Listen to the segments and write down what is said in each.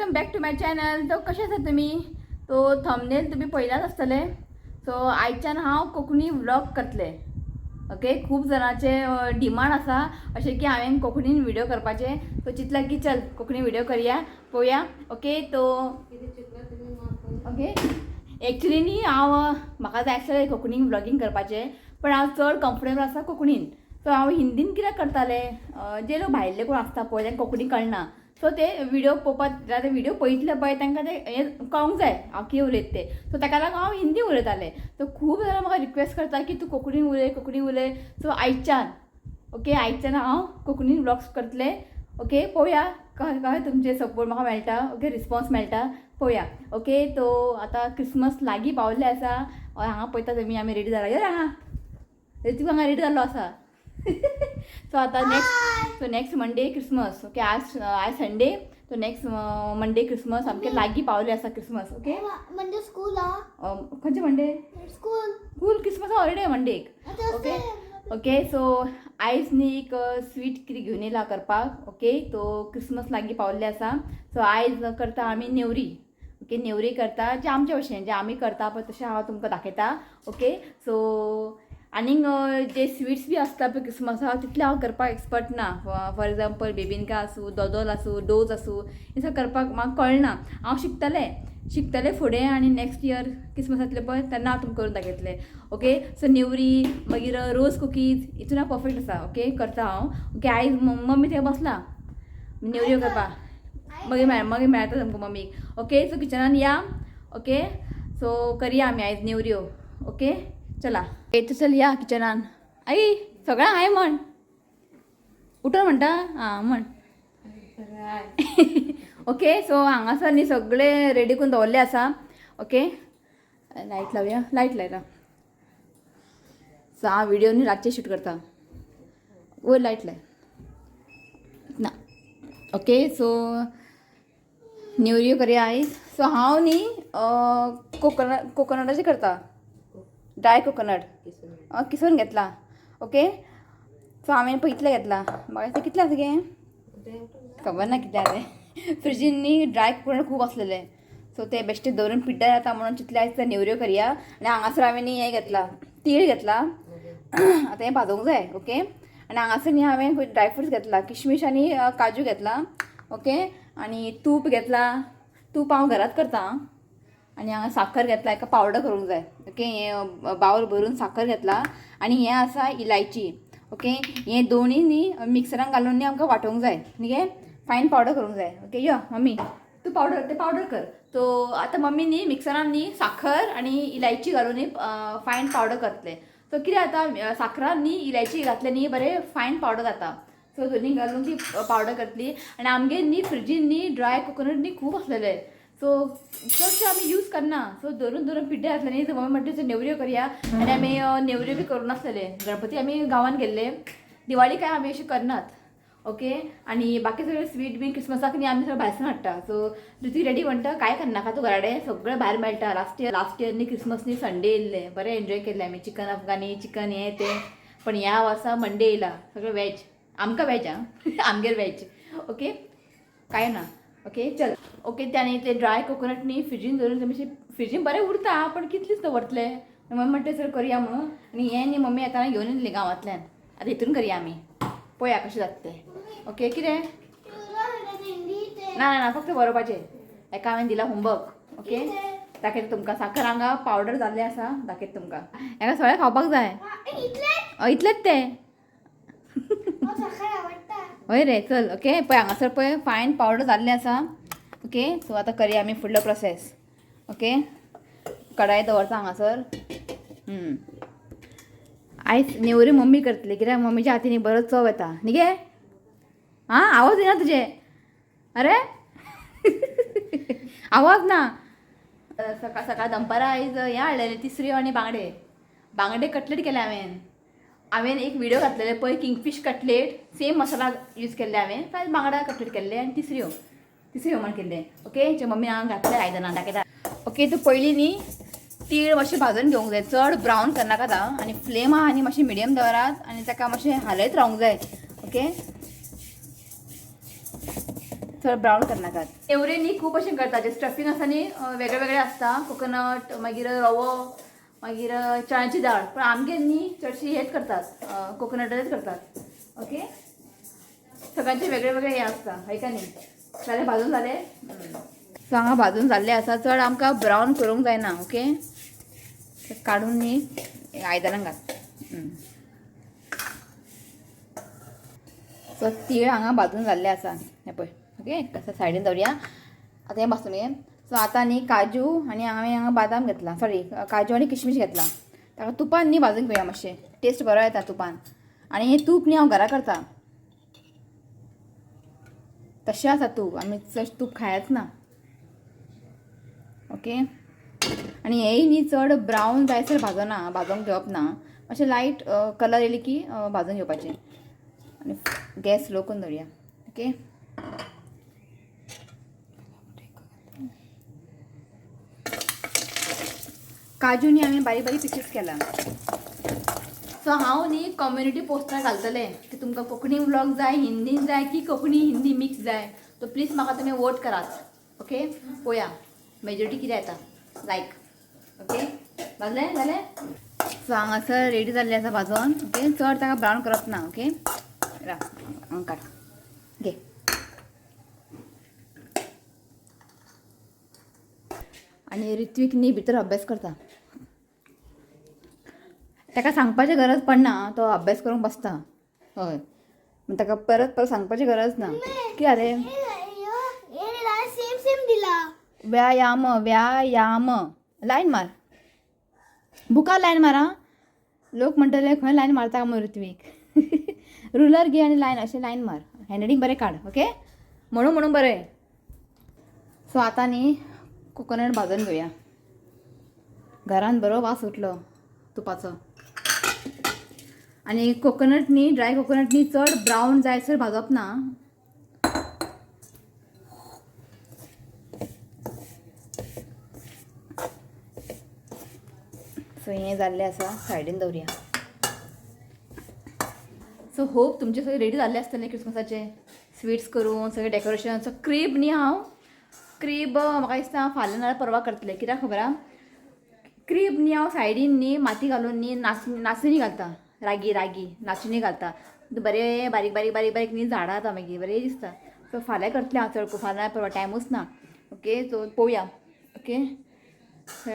Welcome back to my channel. तो कशे आसा तुमी? तो थंबनेल तुम्ही पळयलाच आसतले. सो आयच्यान हांव कोंकणी व्लॉग करतले. ओके, खूब जाणांचे डिमांड आसा अशें की हांवें कोंकणीन व्हिडिओ करपाचे. सो चिंतला की चल कोंकणी व्हिडिओ करया पळोवया. ओके, तो ओके एक्चुअली न्ही हांव म्हाका जाय आसलें कोंकणीन व्लॉगिंग करपाचें, पण हांव चड कम्फर्टेबल आसा कोंकणीन. सो हांव हिंदीन कित्याक करताले. जे लोक भायले कोण आसता पळय तांकां कोंकणी कळना. सो ते व्हिडिओ पळोवपाक ते व्हिडिओ पळयतले पळय तांकां ते हें कळूंक जाय हांव कितें उलयता ते. सो ताका लागून हांव हिंदी उलयतालें. सो खूब जाणां म्हाका रिक्वेस्ट करता की तूं कोंकणी उलय कोंकणी उलय. सो आयच्यान आयच्यान हांव कोंकणीन व्लॉग्स करतलें. ओके, पळोवया कशें तुमचे सपोर्ट म्हाका मेळटा. ओके, रिस्पॉन्स मेळटा पळोवया. ओके, तो आतां क्रिसमस लागीं पावल्ले आसा. हांगा पळयता तुमी आमी रेडी जाला. या हांगा ऋतू हांगा रेडी जाल्लो आसा. सो आतां नेक्स्ट मंडे क्रिसमस. ओके, आज संडे. तो नेक्स्ट मंडे क्रिसमस. सामकें लागीं पावले आसा क्रिसमस. ओके, म्हणजे स्कूल खंयचे मंडे? स्कूल क्रिसमस हॉलिडे मंडेक. ओके ओके, सो आयज न्ही एक स्वीट कितें घेवन येयला करपाक. ओके, तो क्रिसमस लागीं पावल्ले आसा. सो आयज करता आमी नेवरी. ओके, नेवरी करता जे आमचे भशेन जे आमी करता पळय तशें हांव तुमकां दाखयता. ओके, सो आनीक जे स्वीट्स बी आसता पळय क्रिसमसाक तितले हांव करपाक एक्सपर्ट ना. फॉर एक्झाम्पल बेबिनका आसूं, दोदोल आसूं, डोज आसूं, हें सगळें करपाक म्हाका कळना. हांव शिकतलें फुडें आनी नेक्स्ट इयर क्रिसमस जातलें पळय तेन्ना हांव तुमकां करून दाखयतलें. ओके, सो नेवरी मागीर रोज कुकीज हितून हांव परफेक्ट आसा. ओके, करता हांव. ओके, आयज मम्मी थंय बसला नेवऱ्यो करपाक. मागीर मेळटा तुमकां मम्मीक. ओके, सो किचनान या. ओके, सो करया आमी आयज नेवऱ्यो. ओके, चला येता चल या किचनान. आई सगळ्यांक हाय म्हण. उठोन म्हणटा आं म्हण. ओके, सो हांगासर न्ही सगळे रेडी करून दवरले आसा. ओके, लायट लावया. लायट लायला. सो हांव व्हिडिओ न्ही रातचे शूट करता. वयर लायट लाय ना. ओके, सो नेवऱ्यो करया आयज. सो हांव न्ही कोकोनटाचे करता. ड्राय कोकोनट किसून घेतला. ओके, सो हांवें पळयतलें घेतला. म्हाका ते कितले आसा गे खबर ना कितें आसा तें. फ्रिजीन न्ही ड्राय कोकोनट खूब आसलेले. सो ते बेश्टे दवरून पिड्ड्यार जाता म्हणून चिंतले आयज ते नेवऱ्यो करया. आनी हांगासर हांवें न्ही हें घेतला तीळ घेतला. आतां हें भाजोंक जाय. ओके, आनी हांगासर न्ही हांवें ड्रायफ्रुट्स घेतला. किशमीश आनी काजू घेतला. ओके, आनी तूप घेतला. तूप हांव घरात करता. आनी हांगा साखर घेतला. हेका पावडर करूंक जाय. ओके, हें बावल भरून साखर घेतला. आनी हें आसा इलायची. ओके, हें दोनी न्ही मिक्सरान घालून न्ही आमकां वांटोवंक जाय. न्ही गे फायन पावडर करूंक जाय. ओके, यो मम्मी तूं पावडर कर. तो आतां मम्मी न्ही मिक्सरान न्ही साखर आनी इलायची घालून न्ही फायन पावडर करतले. सो कितें जाता साखरान न्ही इलायची घातले न्ही बरें फायन पावडर जाता. सो दोनी घालून ती पावडर करतली. आनी आमगे न्ही फ्रिजीन न्ही ड्राय कोकोनट न्ही खूब आसलेले. सो चडशे आमी यूज करना. सो धरून पिड्ड्यार आसले न्ही. मम्मी म्हणटा नेवऱ्यो करया. आनी आमी नेवऱ्यो बी करून नासलेले. गणपती आमी गांवान गेल्ले. दिवाळी काय आमी अशें करनात. ओके, आनी बाकी सगळे स्वीट बी क्रिसमसाक न्ही आमी सगळें भायरसून हाडटा. सो ऋतू रेडी म्हणटा काय करनाका तूं घराडे सगळें भायर मेळटा. लास्ट इयर न्ही क्रिसमस न्ही संडे येयल्ले. बरें एन्जॉय केल्ले आमी. चिकन अफगानी चिकन हें तें. पण ह्या वर्सा मंडे येयला. सगळें वॅज. आमकां वॅज आमगेर वॅज. ओके, काय ना. ओके, चल. ओके, त्याने ते ड्राय कोकोनट न्ही फ्रिजीन दवरून मातशें फ्रिजीन बरें उरता पण कितलेच दवरतले. मम्मी म्हणटा सर करया म्हणून. आनी हें न्ही मम्मी येताना घेवन येयल्लें गांवांतल्यान. आतां हितून करया आमी. पळया कशें जाता तें. ओके, कितें ना फक्त बरोवपाचें. हेका हांवें दिला होमवर्क. ओके, दाखयता तुमकां. साखर हांगा पावडर जाल्लें आसा. दाखयता तुमकां. हेका सगळें खावपाक जाय. इतलेंच तें. हय रे, चल. ओके, पळय हांगासर पळय फायन पावडर जाल्लें आसा. ओके, सो आतां करया आमी फुडलो प्रोसेस. ओके, कडाई दवरता हांगासर. आयज नेवऱ्यो मम्मी करतली कित्याक मम्मीच्या हातीन बरो चव येता न्ही गे. आं, आवाज येना तुजे. अरे आवाज ना. सकाळ दनपारां आयज हें हाडलेलें तिसऱ्यो आनी बांगडे कटलेट केले हांवें एक व्हिडिओ घातलेले पळय किंगफीश कटलेट. सेम मसाला यूज केल्ले हांवें. तर बांगडा कटलेट केल्ले आनी तिसऱ्यो म्हण केल्ले. ओके, जे मम्मी हांगा घातले आयदनां दाखयता. ओके, तूं पयलीं न्ही तीळ मातशें भाजून घेवंक जाय. चड ब्रावन करनाका ता. आनी फ्लेम आहा न्ही मातशी मिडियम दवरात. आनी ताका मातशें हालयत रावंक जाय. ओके, चड ब्रावन करनाकात. नेवरे न्ही खूब अशें करता जे स्टफींग आसा न्ही वेगळे वेगळे आसता. कोकोनट मागीर रवो मागीर चण्याची दाळ. पण आमगे न्ही चडशी हेच करतात कोकोनटच करतात. ओके सगळ्यांचे वेगळे वेगळे हे आसता हय का न्ही. जालें भाजून जालें. सो हांगा भाजून जाल्लें आसा. चड आमकां ब्रावन करूंक जायना. ओके काडून न्ही आयदनांत घाल. सो तीळ हांगा भाजून जाल्ले आसा. हें पळय ओके कसं सायडीन दवरया. आतां हें भाजून घे. सो आतां न्ही काजू आनी हांवें बादाम घेतला. सॉरी काजू आनी किशमिश घेतला. ताका तुपान न्ही भाजून घेवया मातशें. टेस्ट बरो येता तुपान. आनी हें तूप न्ही हांव घरा करता. तशें आसा तूप. आमी चड तूप खायच ना. ओके आनी हेंय न्ही चड ब्रावन जायसर भाजोंक घेवप ना. मातशें लायट कलर येयली की भाजून घेवपाचें. आनी गॅस स्लो करून दवरया. ओके काजू न्ही हांवें बारीक बारीक पिसीस केला. सो हांव न्ही कम्युनिटी पोस्टार घालतलें की तुमकां कोंकणी व्लॉग जाय हिंदीन जाय की कोंकणी हिंदी मिक्स जाय. तो प्लीज म्हाका तुमी वोट करात. ओके पळोवया मेजॉरिटी कितें येता. लायक ओके भाजलें जालें. सो हांगासर रेडी जाल्लें आसा भाजोन. ओके चड ताका ब्रावन करप ना. ओके हांगा काड घे. आनी ऋत्वीक न्ही भितर अभ्यास करता. ताका सांगपाची गरज पडना. तो अभ्यास करूंक बसता. हय ताका परत परत सांगपाची गरज ना. कितें जालें सेम दिला. व्यायाम व्यायाम लायन मार. बुकार लायन मारा. लोक म्हणटले खंय लायन मारता म्हूण ऋत्वीक. रुलर घे आनी लायन अशें लायन मार. हँडरायटींग बरें काड. ओके म्हणून बरें. सो आतां न्ही कोकोनट भाजून घेवया. घरान बरो वास सुटलो तुपाचो. आनी कोकोनट न्ही ड्राय कोकोनट न्ही चड ब्रावन जायसर भाजप ना. सो हें जाल्लें आसा सायडीन दवरया. सो होप तुमचे सगळे रेडी जाल्ले आसतले क्रिसमसाचे स्वीट्स करून सगळे डेकोरेशन. सो क्रीब न्ही हांव क्रीब म्हाका दिसता फाल्यां नाल्यार परवा करतलें. कित्याक खबर आहा क्रीब न्ही हांव सायडीन न्ही माती घालून न्ही नाचणी घालता. रागी नाचणी घालता. बरें बारीक बारीक बारीक बारीक न्ही झाडां जाता मागीर बरें दिसता. सो फाल्यां करतलें हांव चड फाल्यां परवा टायमूच ना. ओके सो पळोवया. ओके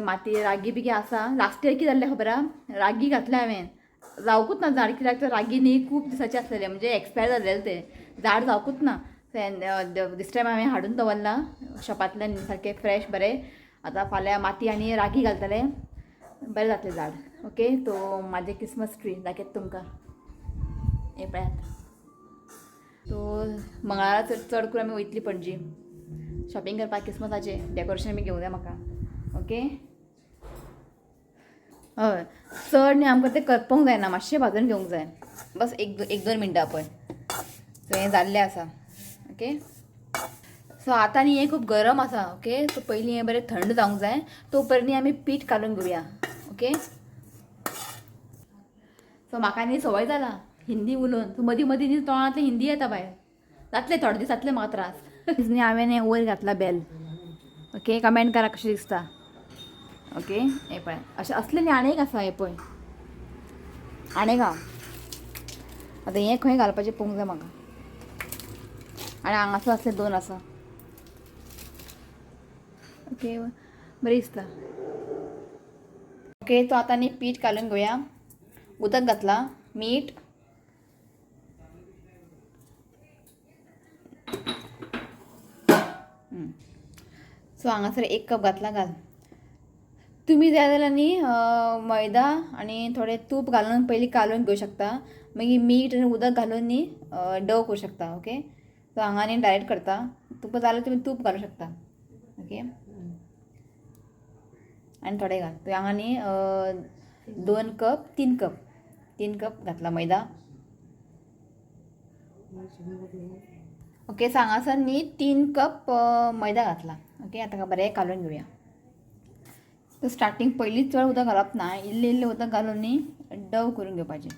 माती रागी बिगी आसा. लास्ट इयर कितें जाल्लें खबर आहा रागी घातलें हांवें जावकूच ना झाड. कित्याक तर रागी न्ही खूब दिसाचें आसलेलें म्हणजे एक्सपायर जाल्लेलें तें झाड जावकूच ना. दिस टायम हांवें हाडून दवरला शॉपांतल्यान सारकें फ्रेश बरें. आतां फाल्यां माती आनी रागी घालतलें बरें जातलें झाड. ओके तो म्हाजें क्रिसमस ट्री दाखयता तुमकां. हें पळयात. सो मंगळारा चड करून आमी वयतलीं पणजी शॉपिंग करपाक क्रिसमसाचें डेकोरेशन बी घेवंक जाय म्हाका. ओके हय चड न्ही आमकां तें करपूंक जायना. मातशें भाजून घेवंक जाय. बस एक दोन मिनटां पळय. सो हें जाल्लें आसा. ओके सो आतां न्ही हें खूब गरम आसा. ओके सो पयलीं हें बरें थंड जावंक जाय. तो पर्यंत न्ही आमी पीठ घालून घेवया. ओके सो म्हाका न्ही संवय जाला हिंदी उलोवन. सो मदीं मदीं न्ही तोंडांतलें हिंदी येता भायर. जातलें थोडे दीस जातलें म्हाका त्रास. न्ही हांवें हें वयर घातला बेल. ओके कमेंट करा कशें दिसता. ओके हें पळय अशें असलें न्ही आनी एक आसा. हें पळय आनी घाल. आतां हें खंय घालपाचें पळोवंक जाय म्हाका. आनी हांगासर असले दोन आसा. ओके बरें दिसता. ओके तो आतां न्ही पीठ घालून घेवया. उदक घातला मीठ सो हांगासर 1 कप घातला. घाल. तुमी जाय जाल्यार न्ही मैदा आनी थोडें तूप घालून पयलीं कालून घेवं शकता. मागीर मीठ आनी उदक घालून न्ही डव करूं शकता. ओके सो हांगा न्ही डायरेक्ट करता. तुका जाल्यार तुमी तूप घालूं शकता. ओके आनी थोडें घाल. तुवें हांगा न्ही 2 कप 3 कप घातला मैदा. ओके सो हांगासर न्ही 3 कप मैदा घातला. ओके आतां ताका बरें कालून घेवया. सो स्टार्टींग पयलींच चड उदक घालप ना. इल्लें उदक घालून न्ही डव करून घेवपाचें.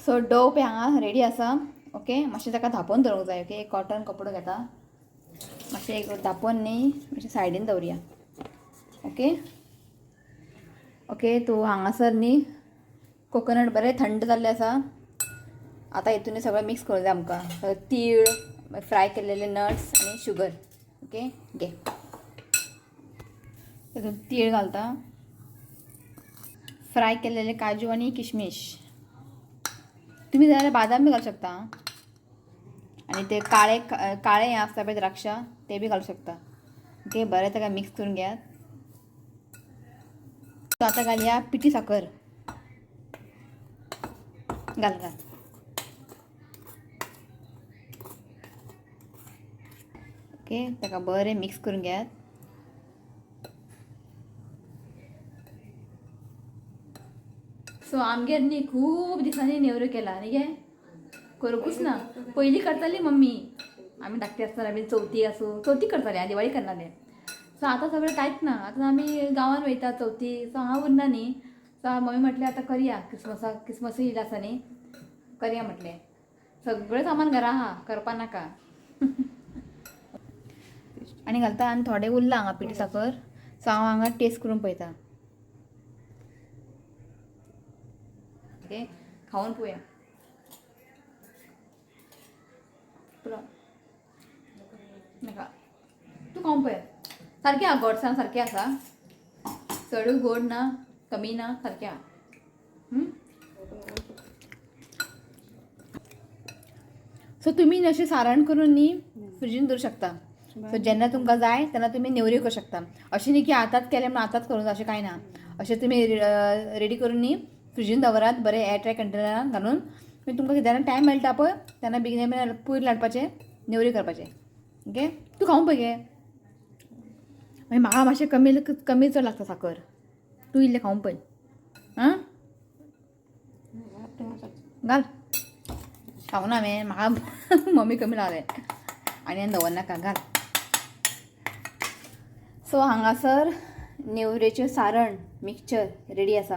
सो डव पळय हांगा रेडी आसा. ओके मातशें ताका धांपोवन दवरूंक जाय ओके एक कॉटन कपडो घेता मातशें एक धांपोवन न्ही मातशें सायडीन दवरया ओके ओके तूं हांगासर न्ही कोकोनट बरें थंड जाल्लें आसा आतां हितून सगळें मिक्स करूं जाय आमकां तीळ फ्राय केलेले नट्स आनी शुगर ओके घे तितून तीळ घालता फ्राय केलेले काजू आनी किशमिश तुम्ही जाल्यार बादाम बी घालूं शकता आनी ते काळे काळे हें आसता पळय द्राक्षा ते बी घालूं शकता ओके बरें ताका मिक्स करून घेयात सो आतां घालया पिठी साकर घाल घाल ओके ताका बरें मिक्स करून घेयात सो आमगेर न्ही खूब दिसांनी नेवऱ्यो केला न्ही गे करूंकूच ना पयलीं करताली मम्मी आमी धाकटे आसतना बी चवथी आसूं चवथी करताले आनी दिवाळी करनाले सो आतां सगळें कांयच ना आतां आमी गांवांत वयता चवथी सो हांव उरना न्ही सो मम्मी म्हटलें आतां करया क्रिसमस येयला आसा न्ही करया म्हटलें सगळें सामान घरा आहा करपा नाका आनी घालता आनी थोडें उरलां हांगा पिठी साकर सो हांव हांगा टेस्ट करून पळयता ओके खावन पळोवया नाका तूं खावन पळय सारकें आहा गोडसाण सारकें आसा चडूय गोड ना कमी ना सारकें आहा सो तुमी अशें सारण करून न्ही फ्रिजीन दवरूं शकता सो जेन्ना तुमकां जाय तेन्ना तुमी नेवऱ्यो करूं शकता अशें न्ही की आतांच केलें म्हणून आतांच करूं अशें कांय ना अशें तुमी रेडी करून न्ही फ्रिजीन दवरात बरें एअरटायट कंटेनरान घालून मागीर तुमकां जेन्ना टायम मेळटा पळय तेन्ना बेगीन पयर लाटपाचें नेवऱ्यो करपाचें ओके तूं खावन पळय गे मागीर म्हाका मातशें कमी चड लागता साकर तूं इल्लें खावन पळय आं घाल खावना हांवें म्हाका मम्मी कमी लागलें आनी दवरनाका घाल सो हांगासर नेवऱ्योचें सारण मिक्सचर रेडी आसा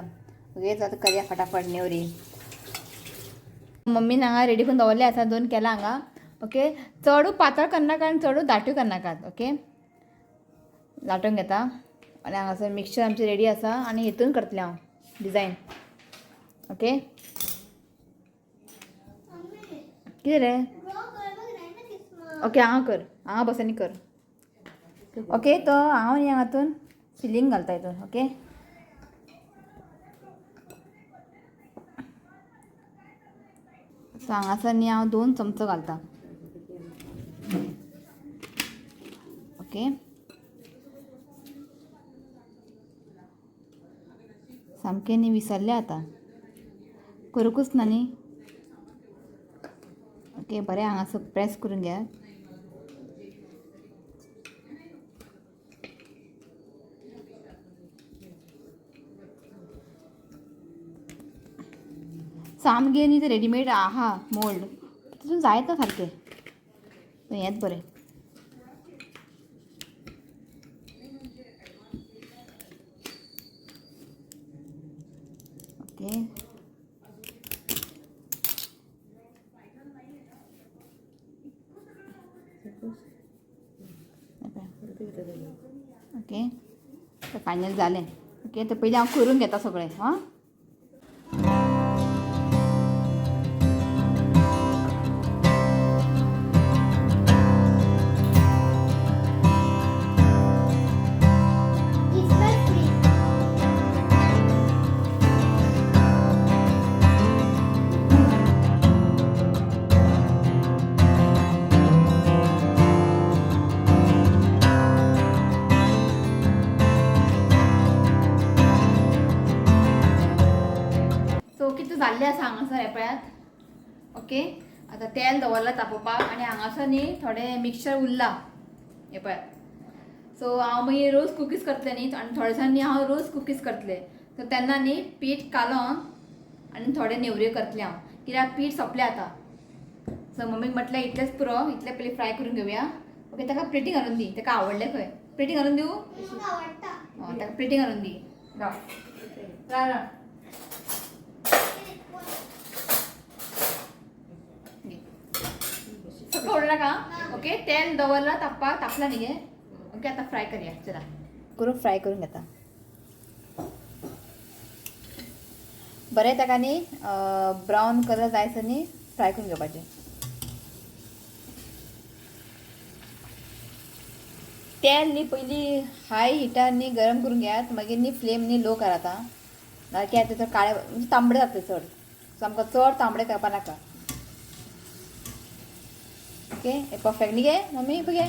ओके आतां करया फटाफट नेवरी मम्मीन हांगा रेडी करून दवरलें आसा 2 केला हांगा ओके चडू पातळ करनाका आनी चडू दाटूय करनाकात ओके लाटून घेता आनी हांगासर मिक्सचर आमचें रेडी आसा आनी हितून करतलें हांव डिजायन ओके कितें रे ओके हांगा कर हांगा बस आनी कर ओके तो हांव न्ही हातून फिलींग घालता हितून ओके सो हांगासर न्ही हांव 2 चमचो घालता ओके सामकें न्ही विसरलें आतां करूंकूच ना न्ही ओके बरें हांगासर प्रेस करून घ्या सामकें न्ही तें रेडीमेड आहा मोल्ड तितून जायत ना सारकें हेंच बरें ओके ओके तर फायनल जालें ओके तर पयलीं हांव करून घेता सगळें हां जाल्लें आसा हांगासर हे पळयात ओके आतां तेल दवरलां तापोवपाक आनी हांगासर न्ही थोडें मिक्सचर उरलां हे पळयात सो हांव मागीर रोज कुकीज करतलें न्ही आनी थोडे दिसांनी न्ही हांव रोज कुकीज करतलें सो तेन्ना न्ही पीठ कालोन आनी थोडे नेवऱ्यो करतलें हांव कित्याक पीठ सोंपलें आतां सो मम्मीक म्हटलें इतलेंच पुरो इतलें पयलीं फ्राय करून घेवया ओके ताका प्लेटी घालून दी ताका आवडलें खंय प्लेटी घालून दिवं ताका प्लेटी घालून दी राव सोडू नका. ओके तेल दवरला तापला नाही आहे. ओके आता फ्राय करूया. चला करून फ्राय करून घेता. बरें ताका न्ही ब्रावन कलर जायसर न्ही फ्राय करून घेवपाचें. तेल न्ही पयलीं हाय हिटार न्ही गरम करून घेयात. मागीर न्ही फ्लेम न्ही लो करात आं. नाल्यार कित्याक तर काळे म्हणजे तांबडे जातले चड. सो आमकां चड तांबडे करपा नाका. ओके हे परफेक्ट न्ही गे मम्मी पळय गे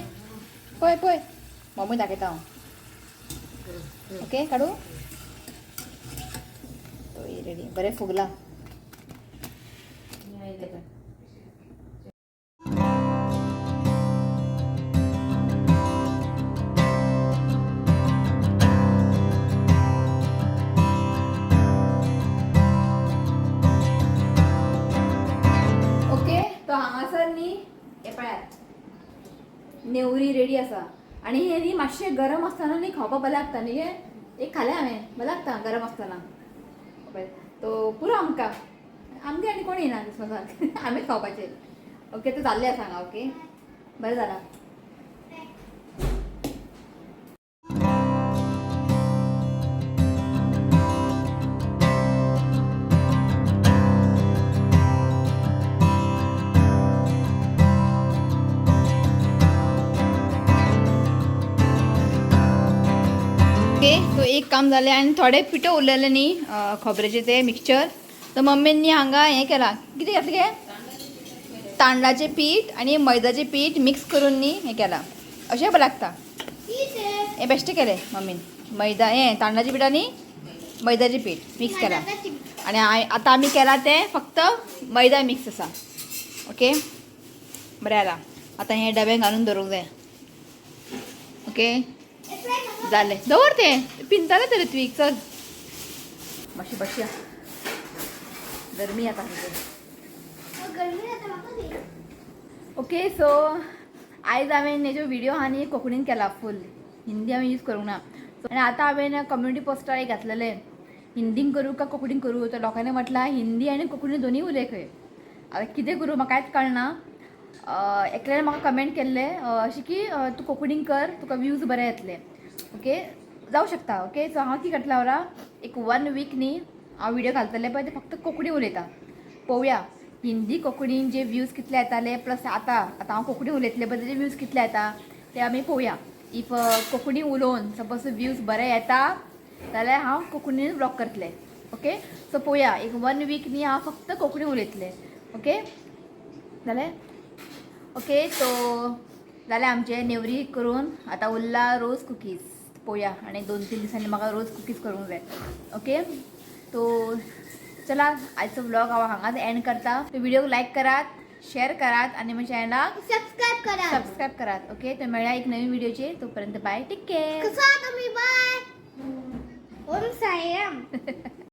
पळय पळय मम्मी दाखयता हांव. ओके काडू तो रेडी बरें फुगला. ओके तो हांगासर न्ही हे पळयात नेवरी रेडी आसा. आनी हे न्ही मातशें गरम आसतना न्ही खावपाक बरें लागता न्ही. हे एक खालें हांवें बरें लागता गरम आसतना. तो पुरो आमकां आनी कोण येना क्रिसमसाक आमी खावपाचें. ओके तो जाल्लें आसा हांगा. ओके बरें जालां. ओके सो एक काम जालें आनी थोडे पिठो उरलेले न्ही खोबऱ्याचे ते मिक्सचर. तर मम्मींनी हांगा हें केलां कितें घातलें गे तांदळाचें पीठ आनी मैदाचें पीठ मिक्स करून न्ही हें केलां. अशें बरें लागता. हें बेश्टें केलें मम्मीन. मैदा हें तांदळाचें पीठ आनी मैदाचें पीठ मिक्स केलां. आनी आतां आमी केलां तें फक्त मैदा मिक्स आसा. ओके बरें जालां. आतां हें डब्यान घालून दवरूंक जाय. ओके जालें दवर तें पिंतालें तर ऋत्वीक चल मातशी बसया गरमी आता. ओके सो आयज हांवें हेजो व्हिडिओ आहा न्ही कोंकणीन केला फूल. हिंदी हांवें यूज करूंक ना. आनी आतां हांवें कम्युनिटी पोस्टार एक घातलेलें हिंदीन करूं काय कोंकणीन करूं. तर लोकांनी म्हटलां हिंदी आनी कोंकणी दोनूय उलय खंय. आतां कितें करूं म्हाका कांयच कळना. एकल्यान म्हाका कमेंट केल्लें अशें की तूं कोंकणीन कर तुका व्यूज बरे येतले. ओके जावं शकता. ओके सो हांव कितें करतलें हांव एक 1 वीक न्ही हांव व्हिडिओ घालतलें पळय ते फक्त कोंकणी उलयता. पळोवया हिंदी कोंकणीन जे व्यूज कितले येताले प्लस आतां हांव कोंकणी उलयतलें पळय तेजे व्यूज कितले येता ते आमी पळोवया. इफ कोंकणी उलोवन सपोज व्यूज बरे येता जाल्यार हांव कोंकणीन ब्लॉग करतलें. ओके सो पळोवया एक 1 वीक न्ही हांव फक्त कोंकणी उलयतलें. ओके जालें. ओके सो जालें आमचें नेवरी करून आतां उरला रोज कुकीज. पळोवया आनी 2-3 दिसांनी म्हाका रोज कुकीज करूंक जाय. ओके तो चला आजचो व्लॉग हांव हांगाच एंड करता. तो व्हिडिओ लायक करात शेअर करात आणि म्हज्या चॅनलाक सबस्क्राईब करात. ओके तर मेळ्या एक नवीन व्हिडिओचेर. तोपर्यंत bye take care. Bye Om Sairam.